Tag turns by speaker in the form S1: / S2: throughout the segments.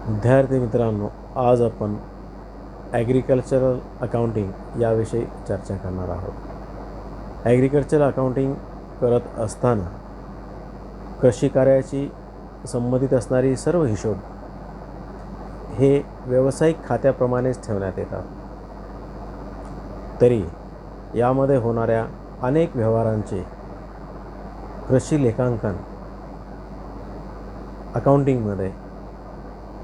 S1: विद्यार्थी मित्रांनो, आज आपण ॲग्रिकल्चरल अकाउंटिंग याविषयी चर्चा करणार आहोत. ॲग्रिकल्चरल अकाउंटिंग करत असताना कृषी कार्याची संबंधित असणारी सर्व हिशोब हे व्यावसायिक खात्याप्रमाणेच ठेवण्यात येतात. तरी यामध्ये होणाऱ्या अनेक व्यवहारांचे कृषी लेखांकन अकाउंटिंगमध्ये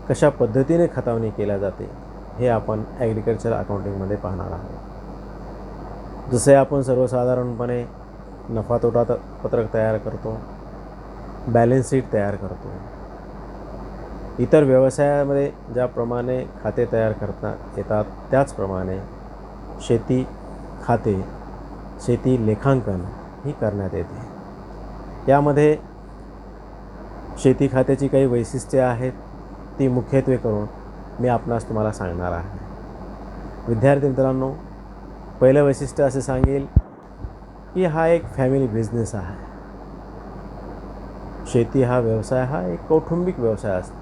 S1: कशा पद्धतीने खतावणी केल्या जाते हे आपण ॲग्रिकल्चर अकाउंटिंगमध्ये पाहणार आहोत. जसे आपण सर्वसाधारणपणे नफा तोटा पत्रक तयार करतो, बॅलन्स शीट तयार करतो, इतर व्यवसायामध्ये ज्याप्रमाणे खाते तयार करता येतात त्याचप्रमाणे शेती खाते, शेती लेखांकन ही करण्यात येते. यामध्ये शेती खात्याची काही वैशिष्ट्ये आहेत, ती मुख्यत्वे करून मी आपणास तुम्हाला सांगणार आहे. विद्यार्थी मित्रांनो, पहिलं वैशिष्ट्य असे सांगेल की हा एक फॅमिली बिझनेस आहे. शेती हा व्यवसाय हा एक कौटुंबिक व्यवसाय असतो.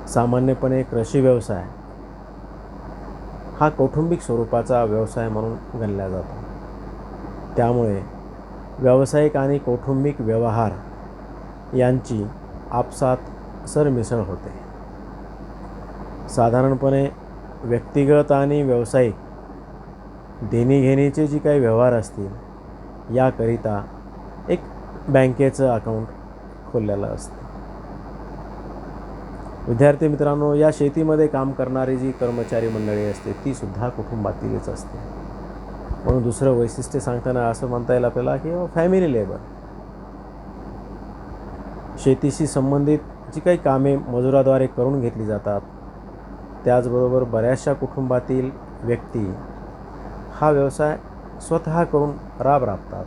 S1: सामान्यपणे कृषी व्यवसाय हा कौटुंबिक स्वरूपाचा व्यवसाय म्हणून गणला जातो. त्यामुळे व्यावसायिक आणि कौटुंबिक व्यवहार यांची आपसात सरमिसळ होते. साधारणपणे व्यक्तिगत आणि व्यावसायिक देणीघेणीचे जी काही व्यवहार असतील याकरिता एक बँकेचं अकाउंट खोललेलं असतं. विद्यार्थी मित्रांनो, या शेतीमध्ये काम करणारी जी कर्मचारी मंडळी असते ती सुद्धा कुटुंबातीलच असते. म्हणून दुसरं वैशिष्ट्य सांगताना असं म्हणता येईल आपल्याला की फॅमिली लेबर. शेतीशी संबंधित जी काही कामे मजुराद्वारे करून घेतली जातात, त्याचबरोबर बऱ्याचशा कुटुंबातील व्यक्ती हा व्यवसाय स्वतः करून राबतात.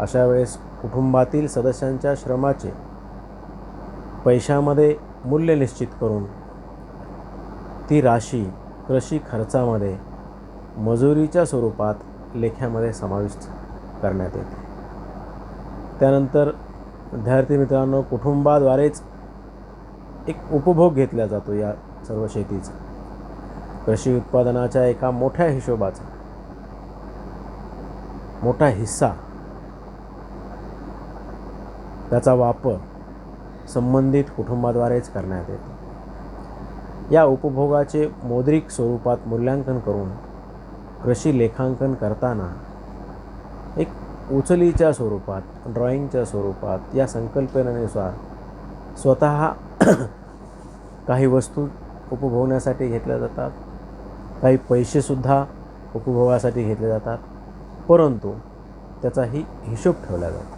S1: अशा वेळेस कुटुंबातील सदस्यांच्या श्रमाचे पैशामध्ये मूल्य निश्चित करून ती राशी कृषी खर्चामध्ये मजुरीच्या स्वरूपात लेख्यामध्ये समाविष्ट करण्यात येते. त्यानंतर विद्यार्थी मित्रांनो, कुटुंबाद्वारेच एक उपभोग घेतला जातो या सर्व शेतीचा. कृषी उत्पादनाच्या एका मोठ्या हिशोबाचा मोठा हिस्सा त्याचा वापर संबंधित कुटुंबाद्वारेच करण्यात येतो. या उपभोगाचे मौद्रिक स्वरूपात मूल्यांकन करून कृषी लेखांकन करताना एक उचलीच्या स्वरूपात, ड्रॉइंगच्या स्वरूपात या संकल्पनेनुसार स्वतः काही वस्तू उपभोगण्यासाठी घेतल्या जातात, काही पैसेसुद्धा उपभोगासाठी घेतले जातात, परंतु त्याचाही हिशोब ठेवला जातो.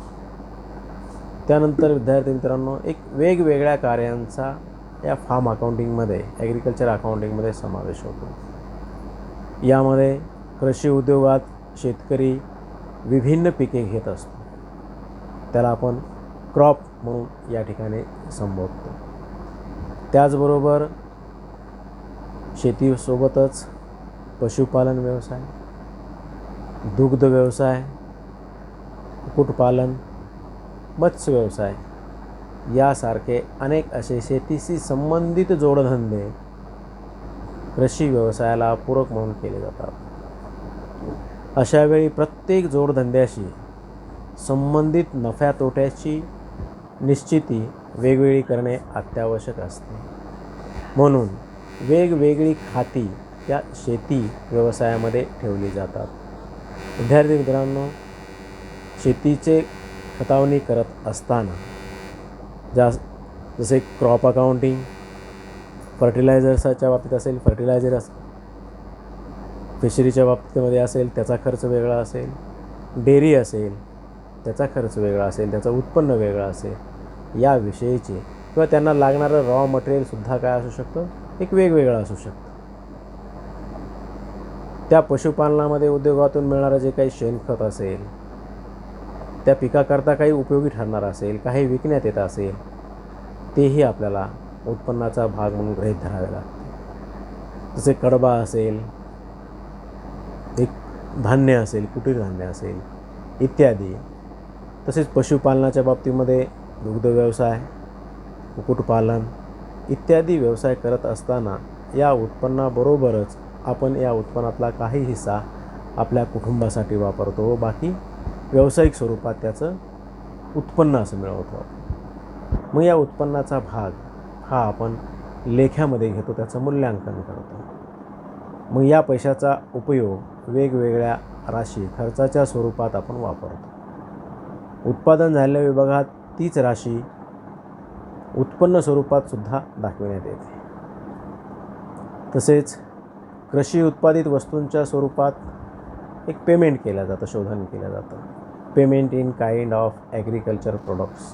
S1: त्यानंतर विद्यार्थी मित्रांनो, एक वेगवेगळ्या कार्यांचा या फार्म अकाउंटिंगमध्ये, ॲग्रिकल्चर अकाउंटिंगमध्ये समावेश होतो. यामध्ये कृषी उद्योगात शेतकरी विभिन्न पिके घेत असतो. त्याला आपण क्रॉप म्हणून या ठिकाणी संबोधतो. त्याचबरोबर शेतीसोबतच पशुपालन व्यवसाय, दुग्ध व्यवसाय, कुक्कुटपालन, मत्स्य व्यवसाय यासारखे अनेक असे शेतीशी संबंधित जोडधंदे कृषी व्यवसायाला पूरक म्हणून केले जातात. अशावेळी प्रत्येक जोडधंद्याशी संबंधित नफ्या तोट्याची निश्चिती वेगवेगळी करणे अत्यावश्यक असते. म्हणून वेगवेगळी खाती या शेती व्यवसायामध्ये ठेवली जातात. विद्यार्थी मित्रांनो, शेतीचे खतावणी करत असताना जसे क्रॉप अकाउंटिंग, फर्टिलायझर्सच्या बाबतीत असेल फर्टिलायझर असेल, फिशरीच्या बाबतीमध्ये असेल त्याचा खर्च वेगळा असेल, डेअरी असेल त्याचा खर्च वेगळा असेल, त्याचं उत्पन्न वेगळं असेल, याविषयीचे किंवा त्यांना लागणारं रॉ मटेरियलसुद्धा काय असू शकतं, एक वेगवेगळं असू शकतं. त्या पशुपालनामध्ये उद्योगातून मिळणारं जे काही शेणखत असेल, त्या पिकाकरता काही उपयोगी ठरणार असेल, काही विकण्यात येत असेल, तेही आपल्याला उत्पन्नाचा भाग म्हणून गृहीत धरावे लागते. जसे कडबा असेल, एक धान्य असेल, कुटीर धान्य असेल इत्यादी. तसेच पशुपालनाच्या बाबतीमध्ये दुग्ध व्यवसाय, कुक्कुटपालन इत्यादी व्यवसाय करत असताना या उत्पन्नाबरोबरच आपण या उत्पन्नातला काही हिस्सा आपल्या कुटुंबासाठी वापरतो व बाकी व्यावसायिक स्वरूपात त्याचं उत्पन्न असं मिळवतो. मग या उत्पन्नाचा भाग हा आपण लेख्यामध्ये घेतो, त्याचं मूल्यांकन करतो. मग या पैशाचा उपयोग वेगवेगळ्या राशी खर्चाच्या स्वरूपात आपण वापरतो. उत्पादन झालेल्या विभागात तीच राशी उत्पन्न स्वरूपात सुद्धा दाखविण्यात येते. तसेच कृषी उत्पादित वस्तूंच्या स्वरूपात एक पेमेंट केलं जातं, शोधन केलं जातं. Payment in kind of agriculture products.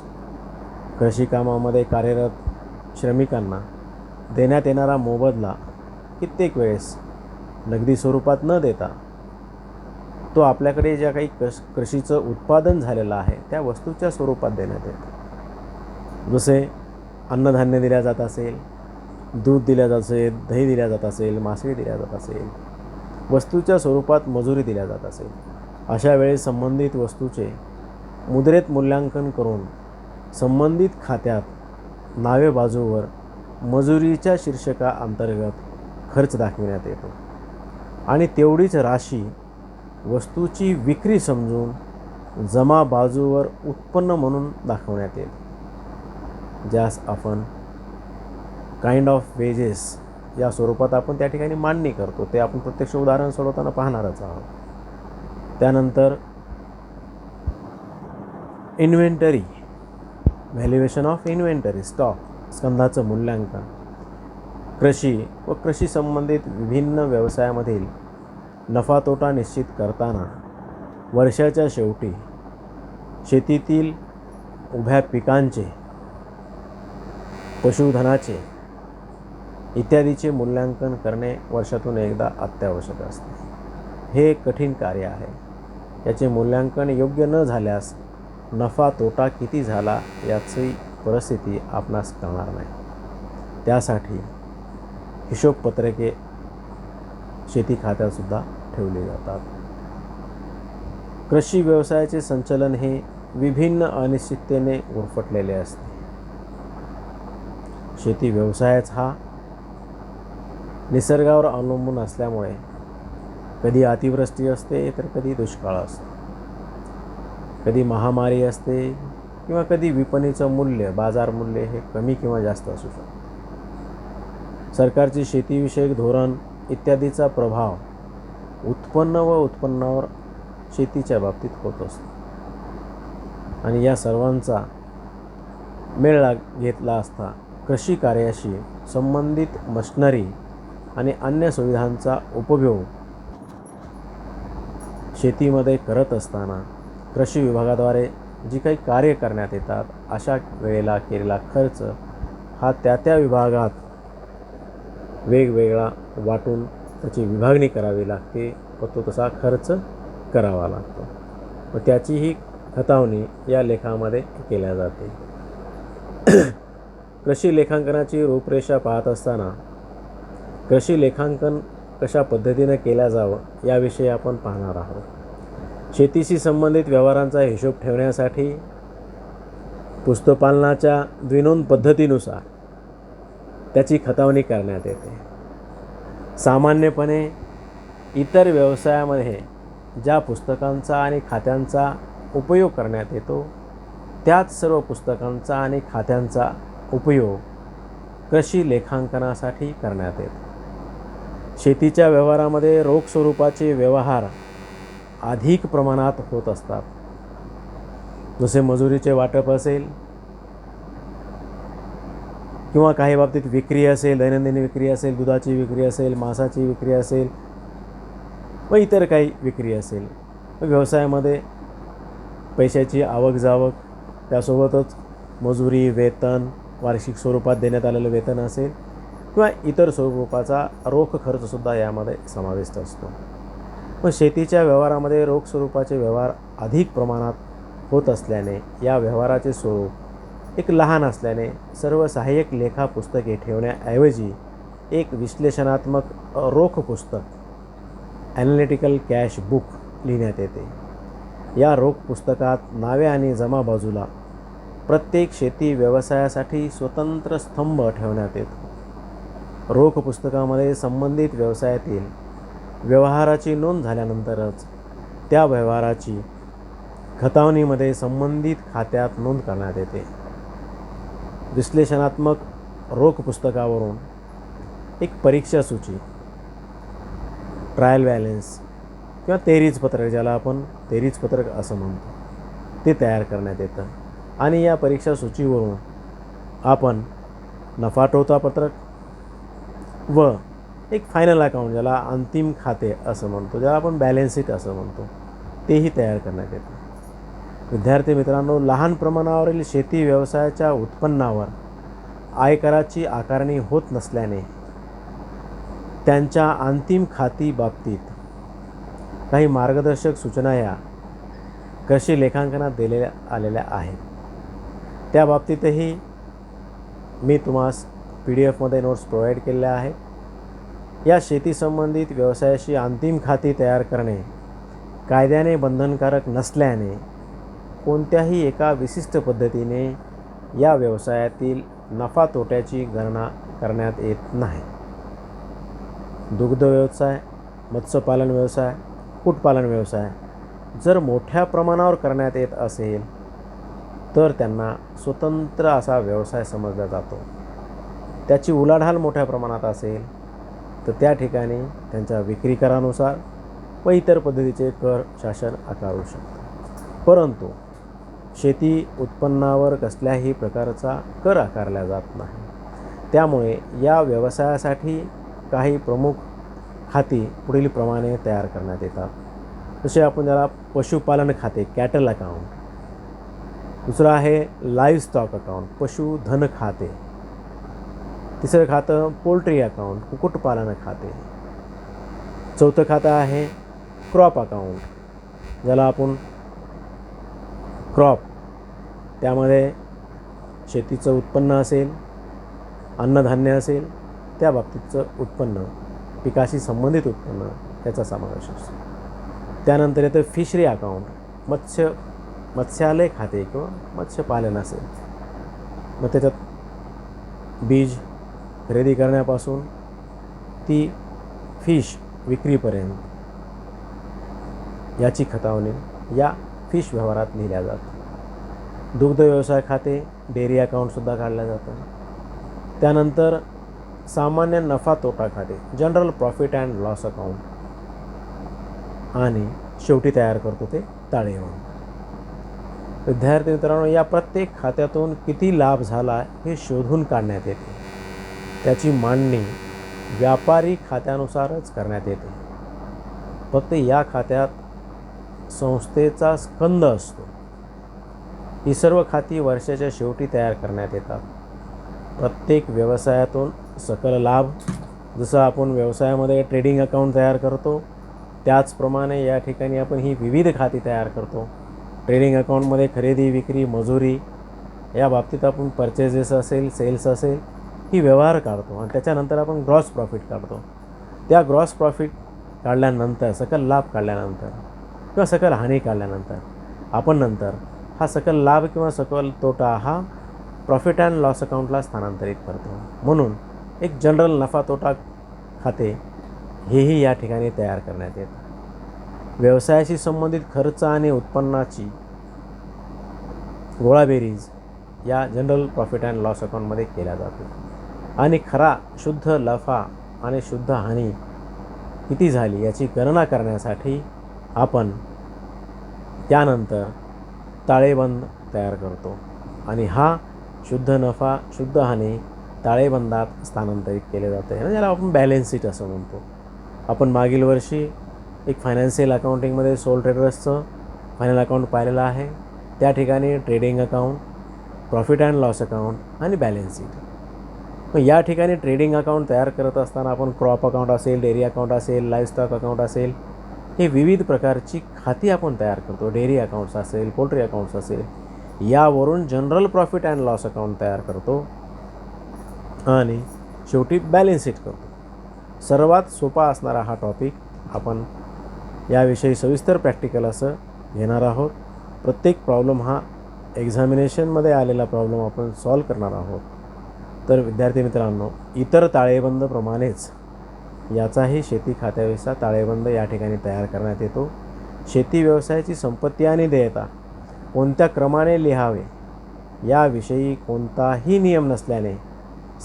S1: कृषी कामामध्ये कार्यरत श्रमिकांना देण्यात येणारा मोबदला कित्येक वेळेस नगदी स्वरूपात न देता तो आपल्याकडे ज्या काही कृषीचं उत्पादन झालेलं आहे त्या वस्तूच्या स्वरूपात देण्यात येतो. जसे अन्नधान्य दिल्या जात असेल, दूध दिल्या जात असेल, दही दिल्या जात असेल, मासे दिल्या जात असेल, वस्तूच्या स्वरूपात मजुरी दिल्या जात असेल, अशा वेळी संबंधित वस्तूचे मुद्रेत मूल्यांकन करून संबंधित खात्यात नावे बाजूवर मजुरीच्या शीर्षका अंतर्गत खर्च दाखविण्यात येतो आणि तेवढीच राशी वस्तूची विक्री समजून जमा बाजूवर उत्पन्न म्हणून दाखवण्यात येते, ज्यास आपण काइंड ऑफ वेजेस या स्वरूपात आपण त्या ठिकाणी मांडणी करतो. ते आपण प्रत्यक्ष उदाहरण सोडवताना पाहणारच आहोत. त्यानंतर inventory, valuation of inventory, stock, स्कंधाचं मूल्यांकन. कृषी व कृषी संबंधित विभिन्न व्यवसायामधील नफा तोटा निश्चित करताना वर्षाच्या शेवटी शेतीतील उभ्या पिकांचे, पशुधनाचे इत्यादीचे मूल्यांकन करणे वर्षातून एकदा अत्यावश्यक असते. हे एक कठीण कार्य आहे. याचे मूल्यांकन योग्य न झाल्यास नफा तोटा किती झाला याची परिस्थिती आपणास कळणार नाही. त्यासाठी हिशोबपत्रके शेती खात्यातसुद्धा ठेवली जातात. कृषी व्यवसायाचे संचालन हे विभिन्न अनिश्चिततेने गुरफटलेले असते. शेती व्यवसायच हा निसर्गावर अवलंबून असल्यामुळे कधी अतिवृष्टी असते तर कधी दुष्काळ असतो, कधी महामारी असते किंवा कधी विपणीचं मूल्य, बाजार मूल्य हे कमी किंवा जास्त असू शकते. सरकारची शेतीविषयक धोरण इत्यादीचा प्रभाव उत्पन्न व उत्पन्नावर शेतीच्या बाबतीत होत असतो आणि या सर्वांचा मेळ घेतला असता कृषी कार्याशी संबंधित मशिनरी आणि अन्य सुविधांचा उपयोग शेतीमध्ये करत असताना कृषी विभागाद्वारे जी काही कार्य करण्यात येतात अशा वेळेला केलेला खर्च हा त्या विभागात वेगवेगळा वाटून त्याची विभागणी करावी लागते व तो तसा खर्च करावा लागतो व त्याचीही खतावणी या लेखामध्ये केल्या जाते. कृषी लेखांकनाची रूपरेषा पाहत असताना कृषी लेखांकन कशा पद्धतीने केल्या जावं याविषयी आपण पाहणार आहोत. शेतीशी संबंधित व्यवहारांचा हिशोब ठेवण्यासाठी पुस्तपालनाच्या द्विनोंद पद्धतीनुसार त्याची खतावणी करण्यात येते. सामान्यपणे इतर व्यवसायामध्ये ज्या पुस्तकांचा आणि खात्यांचा उपयोग करण्यात येतो त्याच सर्व पुस्तकांचा आणि खात्यांचा उपयोग कृषी लेखांकनासाठी करण्यात येतो. शेतीच्या व्यवहारामध्ये रोख स्वरूपाचे व्यवहार अधिक प्रमाणात होत असतात. जसे मजुरीचे वाटप असेल किंवा काही बाबतीत विक्री असेल, दैनंदिन विक्री असेल, दुधाची विक्री असेल, मांसाची विक्री असेल व इतर काही विक्री असेल. व्यवसायामध्ये पैशाची आवक जावक, त्यासोबतच मजुरी, वेतन, वार्षिक स्वरूपात देण्यात आलेलं वेतन असेल किंवा इतर स्वरूपाचा रोख खर्चसुद्धा यामध्ये समाविष्ट असतो. पण शेतीच्या व्यवहारामध्ये रोख स्वरूपाचे व्यवहार अधिक प्रमाणात होत असल्याने या व्यवहाराचे स्वरूप एक लहान असल्याने सर्व सहाय्यक लेखा पुस्तके ठेवण्याऐवजी एक विश्लेषणात्मक रोख पुस्तक, ॲनालिटिकल कॅश बुक लिहिण्यात येते. या रोख पुस्तकात नावे आणि जमा बाजूला प्रत्येक शेती व्यवसायासाठी स्वतंत्र स्तंभ ठेवण्यात येतो. रोख पुस्तकामध्ये संबंधित व्यवसायातील व्यवहाराची नोंद झाल्यानंतरच त्या व्यवहाराची खतावणीमध्ये संबंधित खात्यात नोंद करण्यात येते. विश्लेषणात्मक रोख पुस्तकावरून एक परीक्षा सूची, ट्रायल बॅलन्स किंवा तेरीज पत्रक, ज्याला आपण तेरीज पत्रक असं म्हणतो, ते तयार करण्यात येतं. आणि या परीक्षा सूचीवरून आपण नफा तोटा पत्रक व एक फायनल अकाउंट, ज्याला अंतिम खाते असं म्हणतो, ज्याला आपण बॅलन्स शीट असं म्हणतो, तेही तयार करण्यात येतं. विद्यार्थी मित्रांनो, लहान प्रमाणावरील शेती व्यवसायाच्या उत्पन्नावर आयकराची आकारणी होत नसल्याने त्यांच्या अंतिम खाती बाबतीत काही मार्गदर्शक सूचना या कृषी लेखांकनात दिलेल्या आलेल्या आहेत. त्या बाबतीतही मी तुम्हास PDF नोट्स प्रोव्हाइड केलेल्या आहेत. या शेती संबंधित व्यवसायाशी अंतिम खाती तयार करणे कायद्याने बंधनकारक नसल्याने कोणत्याही एका विशिष्ट पद्धतीने या व्यवसायातील नफा तोट्याची गणना करण्यात येत नाही. दुग्ध व्यवसाय, मत्स्यपालन व्यवसाय, कुक्कुटपालन व्यवसाय जर मोठ्या प्रमाणावर करण्यात येत असेल तर त्यांना स्वतंत्र असा व्यवसाय समजला जातो. त्याची उलाढाल मोठ्या प्रमाणात असेल तर त्या ठिकाणी त्यांच्या विक्री करानुसार व इतर पद्धतीचे कर शासन आकारू शकते. परंतु शेती उत्पन्नावर कसल्याही प्रकारचा कर आकारला जात नाही. त्यामुळे या व्यवसायासाठी काही प्रमुख खाती पुढील प्रमाणे तयार करण्यात येतात. जसे आपण ज्याला पशुपालन खाते, कॅटल अकाउंट. दुसरं आहे लाईव्ह स्टॉक अकाउंट, पशुधन खाते. तिसरं खातं पोल्ट्री अकाउंट, कुक्कुटपालन खाते. चौथं खातं आहे क्रॉप अकाउंट, ज्याला आपण क्रॉप, त्यामध्ये शेतीचं उत्पन्न असेल, अन्नधान्य असेल, त्या बाबतीतचं उत्पन्न, पिकाशी संबंधित उत्पन्न याचा समावेश असतो. त्यानंतर येतं फिशरी अकाउंट, मत्स्यालय खाते किंवा मत्स्यपालन असेल, मग त्याच्यात बीज खरेदी करण्यापासून ती फिश विक्रीपर्यंत याची खतावणी या फिश व्यवहारात लिहिल्या जातं. दुग्ध व्यवसाय खाते, डेअरी अकाउंटसुद्धा काढलं जातं. त्यानंतर सामान्य नफा तोटा खाते, general profit and loss account. आणि शेवटी तयार करतो ते ताळेबंद. विद्यार्थी मित्रांनो, या प्रत्येक खात्यातून किती लाभ झाला हे शोधून काढण्यात येते. त्याची मांडणी व्यापारी खात्यानुसारच करण्यात येते. फक्त या खात्यात संस्थेचा स्कंद असतो. ही सर्व खाती वर्षाच्या शेवटी तयार करण्यात येतात. प्रत्येक व्यवसायातून सकल लाभ, जसं आपण व्यवसायामध्ये ट्रेडिंग अकाउंट तयार करतो त्याचप्रमाणे या ठिकाणी आपण ही विविध खाती तयार करतो. ट्रेडिंग अकाउंटमध्ये खरेदी, विक्री, मजुरी या बाबतीत आपण परचेजेस असेल, सेल्स असेल, ही व्यवहार काढतो आणि त्याच्यानंतर आपण ग्रॉस प्रॉफिट काढतो. त्या ग्रॉस प्रॉफिट काढल्यानंतर, सकल लाभ काढल्यानंतर किंवा सकल हानी काढल्यानंतर आपण नंतर हा सकल लाभ किंवा सकल तोटा हा प्रॉफिट अँड लॉस अकाउंटला स्थानांतरित करतो. म्हणून एक जनरल नफा तोटा खाते हेही या ठिकाणी तयार करण्यात येतं. व्यवसायाशी संबंधित खर्च आणि उत्पन्नाची गोळाबेरीज या जनरल प्रॉफिट अँड लॉस अकाउंटमध्ये केल्या जाते. आणि खरा शुद्ध नफा आणि शुद्ध हानी किती झाली याची गणना करण्यासाठी आपण त्यानंतर ताळेबंद तयार करतो. आणि हा शुद्ध नफा, शुद्ध हानी ताळेबंदात स्थानांतरित केले जाते, ज्याला आपण बॅलन्स शीट असं म्हणतो. आपण मागील वर्षी एक फायनान्शियल अकाउंटिंगमध्ये सोल ट्रेडर्सचं फायनल अकाउंट पाहिलेलं आहे. त्या ठिकाणी trading account, profit and loss account आणि बॅलन्स शीट. मग या ठिकाणी ट्रेडिंग अकाउंट तयार करत असताना आपण क्रॉप अकाउंट असेल, डेअरी अकाउंट असेल, लाईव्ह स्टॉक अकाउंट असेल, हे विविध प्रकारची खाती आपण तयार करतो. डेअरी अकाउंट्स असेल, पोल्ट्री अकाउंट्स असेल, यावरून general profit and loss account तयार करतो आणि शेवटी बॅलन्स शीट करतो. सर्वात सोपा असणारा हा टॉपिक आपण याविषयी सविस्तर प्रॅक्टिकल असं घेणार आहोत. प्रत्येक प्रॉब्लेम हा एक्झामिनेशनमध्ये आलेला प्रॉब्लेम आपण सॉल्व करणार आहोत. तर विद्यार्थी मित्रांनो, इतर ताळेबंदप्रमाणेच याचाही शेती खात्याविषयीचा ताळेबंद या ठिकाणी तयार करण्यात येतो. शेती व्यवसायाची संपत्ती आणि देयता कोणत्या क्रमाने लिहावे याविषयी कोणताही नियम नसल्याने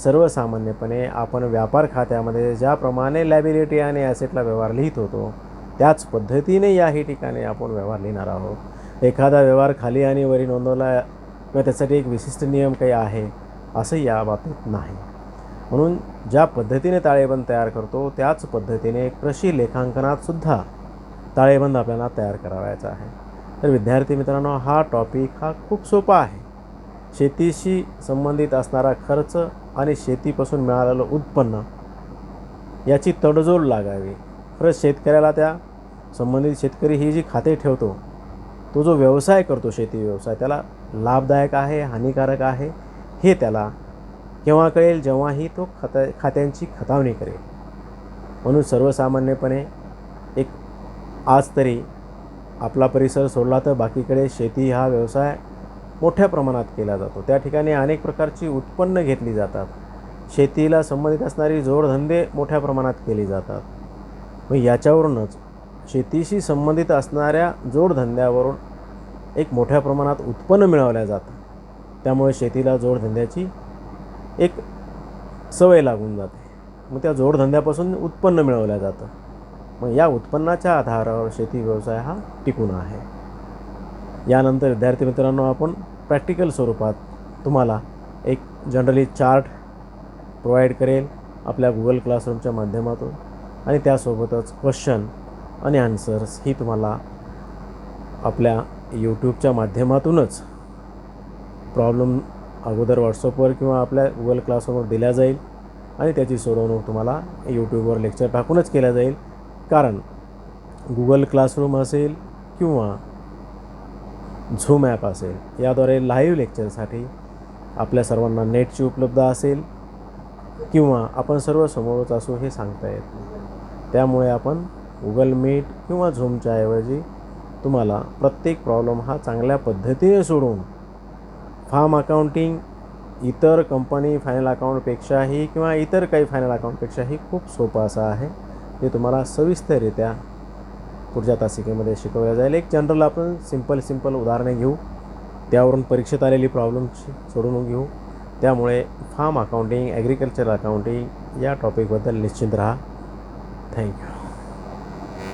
S1: सर्वसामान्यपणे आपण व्यापार खात्यामध्ये ज्याप्रमाणे लायबिलिटी आणि ॲसेटला व्यवहार लिहित होतो त्याच पद्धतीने याही ठिकाणी आपण व्यवहार लिहिणार आहोत. एखादा व्यवहार खाली आणि वरी नोंदवला किंवा त्यासाठी एक विशिष्ट नियम काही आहे असं या बाबतीत नाही. म्हणून ज्या पद्धतीने ताळेबंद तयार करतो त्याच पद्धतीने कृषी लेखांकनातसुद्धा ताळेबंद आपल्याला तयार करावायचा आहे. तर विद्यार्थी मित्रांनो, हा टॉपिक हा खूप सोपा आहे. शेतीशी संबंधित असणारा खर्च आणि शेतीपासून मिळालेलं उत्पन्न याची तडजोड लागावी. खरंच शेतकऱ्याला त्या संबंधित शेतकरी ही जी खाते ठेवतो, तो जो व्यवसाय करतो शेती व्यवसाय, त्याला लाभदायक आहे हानिकारक आहे हे त्याला केव्हा कळेल, जेव्हाही तो खात्यांची खतावणी करेल. म्हणून सर्वसामान्यपणे एक आज तरी आपला परिसर सोडला तर बाकीकडे शेती हा व्यवसाय मोठ्या प्रमाणात केला जातो. त्या ठिकाणी अनेक प्रकारची उत्पन्न घेतली जातात. शेतीला संबंधित असणारी जोडधंदे मोठ्या प्रमाणात केली जातात. मग याच्यावरूनच शेतीशी संबंधित असणाऱ्या जोडधंद्यावरून एक मोठ्या प्रमाणात उत्पन्न मिळवल्या जातं. त्यामुळे शेतीला जोडधंद्याची एक सवय लागून जाते. मग त्या जोडधंद्यापासून उत्पन्न मिळवलं जातं. मग या उत्पन्नाच्या आधारावर शेती व्यवसाय हा टिकून आहे. यानंतर विद्यार्थी मित्रांनो, आपण प्रॅक्टिकल स्वरूपात तुम्हाला एक जनरली चार्ट प्रोव्हाइड करेल आपल्या गुगल क्लासरूमच्या माध्यमातून, आणि त्यासोबतच क्वेश्चन आणि आन्सर्स ही तुम्हाला आपल्या यूट्यूबच्या माध्यमातूनच प्रॉब्लेम अगोदर व्हॉट्सअपवर किंवा आपल्या गुगल क्लासरूमवर दिल्या जाईल आणि त्याची सोडवणूक तुम्हाला यूट्यूबवर लेक्चर टाकूनच केल्या जाईल. कारण गुगल क्लासरूम असेल किंवा झूम ॲप असेल, याद्वारे लाईव्ह लेक्चरसाठी आपल्या सर्वांना नेटची उपलब्धता असेल किंवा आपण सर्व समोरच असू हे सांगता येत नाही. त्यामुळे आपण गुगल मीट किंवा झूमच्या ऐवजी तुम्हाला प्रत्येक प्रॉब्लेम हा चांगल्या पद्धतीने सोडवून फार्म अकाउंटिंग इतर कंपनी फायनल अकाउंटपेक्षाही किंवा इतर काही फायनल अकाउंटपेक्षाही खूप सोपं असं आहे. ते तुम्हाला सविस्तररित्या पुढच्या तासिकेमध्ये शिकवलं जाईल. एक जनरल आपण सिंपल उदाहरणे घेऊ, त्यावरून परीक्षेत आलेली प्रॉब्लेमची सोडवून घेऊ. त्यामुळे फार्म अकाउंटिंग, ॲग्रिकल्चर अकाउंटिंग या टॉपिकबद्दल निश्चिंत राहा. थँक्यू.